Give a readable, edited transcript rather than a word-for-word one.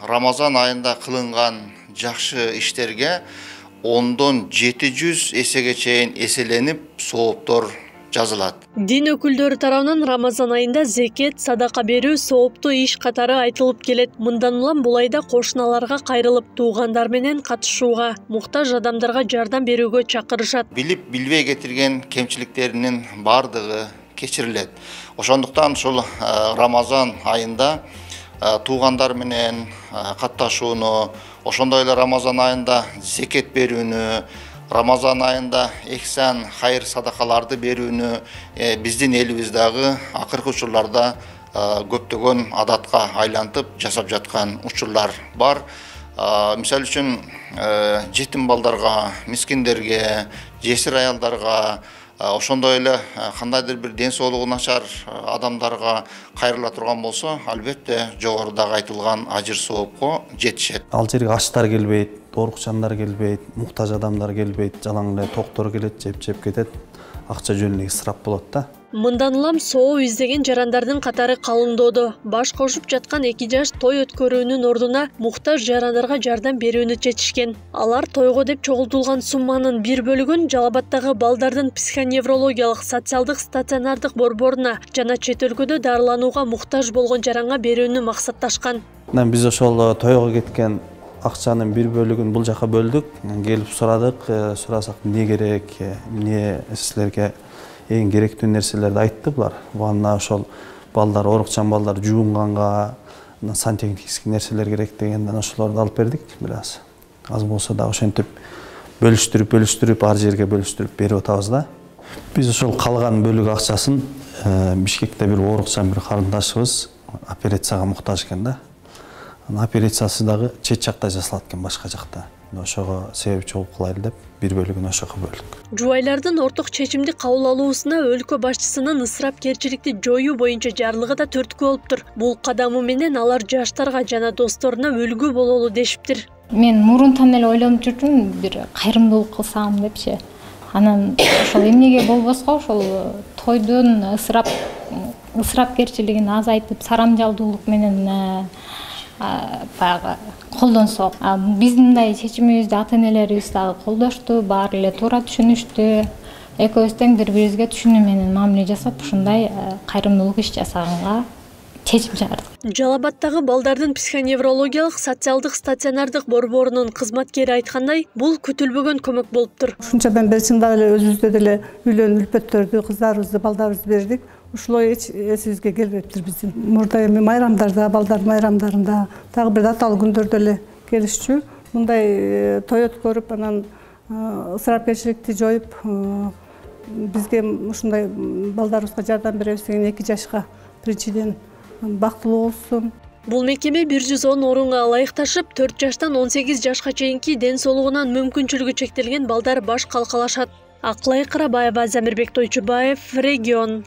Рамазан айында кылынган жакшы иштерге 10-дон 700 эсеге чейин эселенип сооптор жазылат. Дин өкүлдөрү тарабынан Рамазан айында зекет, садака берүү сооптуу иш катары айтылып келет. Мындан улам бул айда кошуналарга кайрылып, туугандар менен катышууга, муктаж адамдарга жардам берүүгө чакырышат. Билип билбей кетирген кемчиликтеринин бардыгы кечирилет. Ошондуктан ушул Рамазан айында туугандар менен катташууну, ошондой эле Рамазан айында зекет берүүнү, Рамазан айында ихсан, хайыр садакаларды берүүнү биздин элибиздагы акыркы учурларда көптөгөн адатка айлантып жасап жаткан учурлар бар. Мисалы үчүн жетим балдарга, мискиндерге, жесир аялдарга, ошондой эле кандайдыр бир ден соолугу начар адамдарга кайрыла турган болсо, албетте жогорудагы айтылган ажыр соопко жетишет. Ал жерге ачтар келбейт, оорукчандар келбейт, муктаж адамдар келбейт, жалаң эле токтор келет, жеп кетет. Акча жөнүндө ысырап болот да. Мындан улам соо издеген жарандардын катары калыңдоодо. Баш кошуп жаткан 2 жаш той өткөрүүнүн ордуна муктаж жарандарга жардам берүүнү чечишкен. Алар тойго деп чогултулган сумманын бир бөлүгүн Жалалбадтагы балдардын психоневрологиялык социалдык стационардык борборуна жана чет өлкөдө дарыланууга муктаж болгон жаранга берүүнү максатташкан. Биз ошол тойго кеткен акчанын бир бөлүгүн бул жака бөлдүк. Келип сурадык, сурасак эмне керек, эмне силерге эң керектүү нерселерди айтты булар. Ванна ошол балдар, оорукчан балдар жуунганга сантехникский нерселер керек дегенден ошолорду алып бердик. Бир аз болсо да ошентип бөлүштүрүп ар жерге бөлүштүрүп берип атабыз да. Биз ошол калган бөлүк акчасын Бишкекте бир оорукчан бир карындашыбыз операцияга муктаж экен да. Операциясы дагы чет жакта жасалат экен, башка жакта. Ошого себепчи болуп калайлы деп бир бөлүгүн ошого бөлдүк. Жубайлардын орток чечимди кабыл алуусуна өлкө башчысынын ысырапкерчиликти жоюу боюнча жарлыгы да түрткү болуптур. Бул кадамы менен алар жаштарга жана досторуна үлгү бололу дешиптир. Мен мурунтан эле ойлонуп жүрдүм, бир кайрымдуулук кылсам депчи. Анан ошол эмнеге болбоско, ошол тойдун ысырапкерчилигин азайтып, сарамжалдуулук менен баягы колдонсок. Биздин мындай чечимибизди ата-энелерибиз дагы колдошту, баары эле туура түшүнүштү. Экөөбүз тең бири-бирибизге түшүнүү менен мамиле жасап, ушундай кайрымдуулук иш жасаганга чечим чыгардык. Жалалбадтагы балдардын психоневрологиялык социалдык стационардык борборунун кызматкери айткандай, бул күтүлбөгөн көмөк болуптур. Ушунчадан бери чындап эле өзүбүздө деле үйлөнүү үлпөттөрдү, кыздарыбызды, балдарыбызды бердик. Ушулой эч эсибизге келбептир биздин. Мурда эми майрамдарда, балдар майрамдарында, дагы бир аталуу күндөрдө эле келишчү. Мындай той өткөрүп, анан ысырапкерчиликти жоюп, бизге ушундай балдарыбызга жардам беребиз деген 2 жашка биринчиден бактылуу болсун. Бул мекеме 110 орунга ылайыкташып, 4 жаштан 18 жашка чейинки ден соолугунан мүмкүнчүлүгү чектелген балдар баш калкалашат. Акылай Карабаева, Замирбек Тойчубаев, Регион.